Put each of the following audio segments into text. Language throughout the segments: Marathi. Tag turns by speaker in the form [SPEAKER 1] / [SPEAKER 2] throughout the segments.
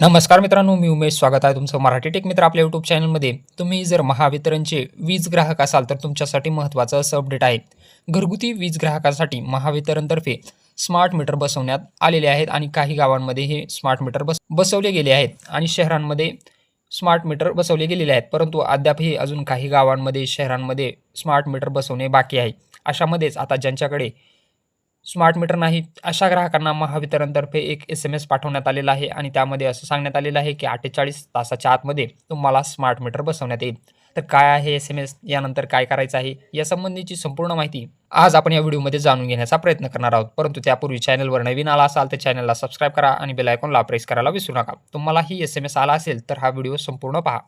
[SPEAKER 1] नमस्कार मित्रांनो, मी उमेश. स्वागत आहे तुमचं मराठी टेक मित्र आपल्या यूट्यूब चॅनलमध्ये. तुम्ही जर महावितरणचे वीज ग्राहक असाल तर तुमच्यासाठी महत्त्वाचं असं अपडेट आहे. घरगुती वीज ग्राहकांसाठी महावितरणतर्फे स्मार्ट मीटर बसवण्यात आलेले आहेत आणि काही गावांमध्ये हे स्मार्ट मीटर बसवले गेले आहेत आणि शहरांमध्ये स्मार्ट मीटर बसवले गेलेले आहेत. परंतु अद्यापही अजून काही गावांमध्ये, शहरांमध्ये स्मार्ट मीटर बसवणे बाकी आहे. अशामध्येच आता ज्यांच्याकडे स्मार्ट मीटर नाही, अशा ग्राहकांना महावितरणतर्फे एक SMS पाठवण्यात आलेला आहे आणि त्यामध्ये असं सांगण्यात आलेलं आहे, की 48 तासाच्या आतमध्ये तुम्हाला स्मार्ट मीटर बसवण्यात येईल. तर काय आहे SMS? यानंतर काय करायचं आहे? यासंबंधीची संपूर्ण माहिती आज आपण या व्हिडिओमध्ये जाणून घेण्याचा प्रयत्न करणार आहोत. परंतु त्यापूर्वी चॅनलवर नवीन आला असाल तर चॅनलला सबस्क्राईब करा आणि बेल आयकॉनला प्रेस करायला विसरू नका. तुम्हाला ही SMS आला असेल तर हा व्हिडिओ संपूर्ण पहा.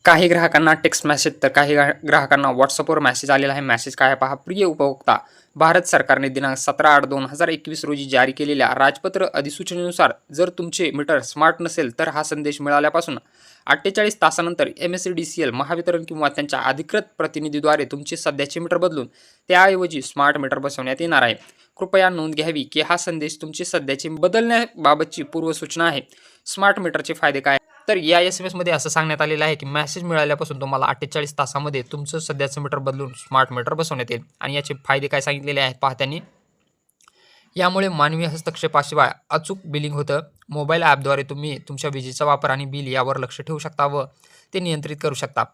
[SPEAKER 1] काही ग्राहकांना टेक्स्ट मेसेज तर काही ग्राहकांना व्हॉट्सअपवर मेसेज आलेला आहे. मेसेज काय आहे पहा. प्रिय उपभोक्ता, भारत सरकारने दिनांक 17/8/2021 रोजी जारी केलेल्या राजपत्र अधिसूचनेनुसार जर तुमचे मीटर स्मार्ट नसेल तर हा संदेश मिळाल्यापासून 48 तासानंतर MSEDCL महावितरण किंवा त्यांच्या अधिकृत प्रतिनिधीद्वारे तुमचे सध्याचे मीटर बदलून त्याऐवजी स्मार्ट मीटर बसवण्यात येणार आहे. कृपया नोंद घ्यावी की हा संदेश तुमचे सध्याचे बदलण्याबाबतची पूर्वसूचना आहे. स्मार्ट मीटरचे फायदे काय? तर या SMS असं सांगण्यात आलेलं आहे, की मेसेज मिळाल्यापासून तुम्हाला 48 तासामध्ये तुमचं सध्याचं मीटर बदलून स्मार्ट मीटर बसवण्यात येईल. आणि याचे फायदे काय सांगितलेले आहेत पहा त्यांनी. यामुळे मानवी हस्तक्षेपाशिवाय अचूक बिलिंग होतं. मोबाईल ॲपद्वारे तुम्ही तुमच्या विजेचा वापर आणि बिल यावर लक्ष ठेवू शकता व ते नियंत्रित करू शकता.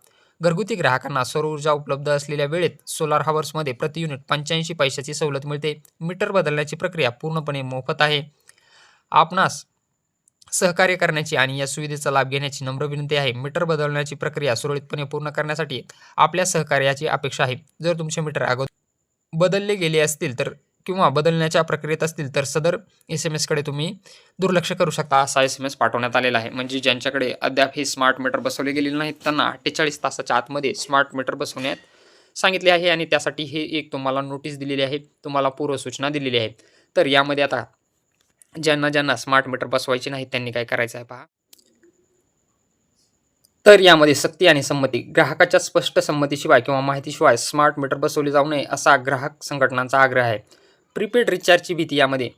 [SPEAKER 1] घरगुती ग्राहकांना सौर ऊर्जा उपलब्ध असलेल्या वेळेत सोलार हवर्समध्ये प्रति युनिट 85 पैशाची सवलत मिळते. मीटर बदलण्याची प्रक्रिया पूर्णपणे मोफत आहे. आपणास सहकार्य करण्याची आणि या सुविधेचा लाभ घेण्याची नम्र विनंती आहे. मीटर बदलण्याची प्रक्रिया सुरळीतपणे पूर्ण करण्यासाठी आपल्या सहकार्याची अपेक्षा आहे. जर तुमचे मीटर अगोदर बदलले गेले असतील तर किंवा बदलण्याच्या प्रक्रियेत असतील तर सदर SMS कडे तुम्ही दुर्लक्ष करू शकता, असा SMS पाठवण्यात आलेला आहे. म्हणजे ज्यांच्याकडे अद्याप हे स्मार्ट मीटर बसवले गेलेले नाहीत त्यांना 48 तासाच्या आतमध्ये स्मार्ट मीटर बसवण्यात सांगितले आहे आणि त्यासाठी हे एक तुम्हाला नोटीस दिलेली आहे, तुम्हाला पूर्वसूचना दिलेली आहे. तर यामध्ये आता ज्यांना स्मार्ट मीटर बसवायचे नाही त्यांनी काय करायचं आहे पहा. तर यामध्ये सक्ती आणि संमती. ग्राहकाच्या स्पष्ट संमतीशिवाय किंवा माहितीशिवाय स्मार्ट मीटर बसवले जाऊ नये असा ग्राहक संघटनांचा आग्रह आहे. प्रीपेड रिचार्जची भीती. यामध्ये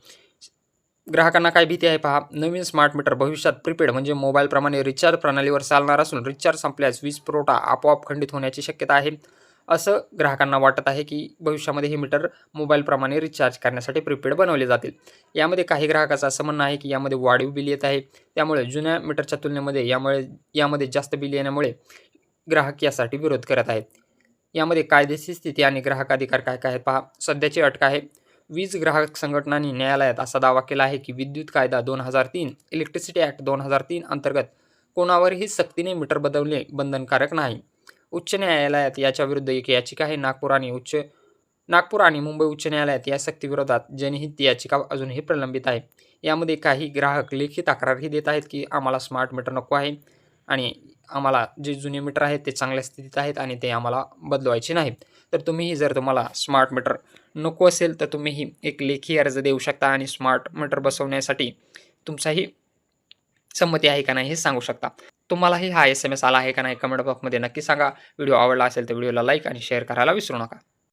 [SPEAKER 1] ग्राहकांना काय भीती आहे पहा. नवीन स्मार्ट मीटर भविष्यात प्रीपेड म्हणजे मोबाईलप्रमाणे रिचार्ज प्रणालीवर चालणार असून रिचार्ज संपल्यास वीज पुरवठा आपोआप खंडित होण्याची शक्यता आहे. असं ग्राहकांना वाटत आहे, की भविष्यामध्ये हे मीटर मोबाईलप्रमाणे रिचार्ज करण्यासाठी प्रीपेड बनवले जातील. यामध्ये काही ग्राहकाचं असं म्हणणं आहे, की यामध्ये वाढीव बिल येत आहे. त्यामुळे जुन्या मीटरच्या तुलनेमध्ये यामध्ये जास्त बिल येण्यामुळे ग्राहक यासाठी विरोध करत आहेत. यामध्ये कायदेशीर स्थिती आणि ग्राहक अधिकार काय काय आहेत पहा. सध्याची अट आहे. वीज ग्राहक संघटनांनी न्यायालयात असा दावा केला आहे, की विद्युत कायदा 2003, इलेक्ट्रिसिटी ॲक्ट 2003 अंतर्गत कोणावरही सक्तीने मीटर बदलणे बंधनकारक नाही. उच्च न्यायालयात याच्या विरुद्ध एक याचिका आहे. नागपूर आणि मुंबई उच्च न्यायालयात या सक्तीविरोधात जनहित याचिका अजूनही प्रलंबित आहे. यामध्ये काही ग्राहक लेखी तक्रारही देत आहेत, की आम्हाला स्मार्ट मीटर नको आहे आणि आम्हाला जे जुने मीटर आहेत ते चांगल्या स्थितीत आहेत आणि ते आम्हाला बदलवायचे नाहीत. तर तुम्हीही जर तुम्हाला स्मार्ट मीटर नको असेल तर तुम्हीही एक लेखी अर्ज देऊ शकता आणि स्मार्ट मीटर बसवण्यासाठी तुमचाही संमती आहे का नाही हे सांगू शकता. तुम्हालाही हा SMS आला आहे का नाही कमेंट बॉक्समध्ये नक्की सांगा. व्हिडिओ आवडला असेल तर व्हिडिओला लाईक आणि शेअर करायला विसरू नका.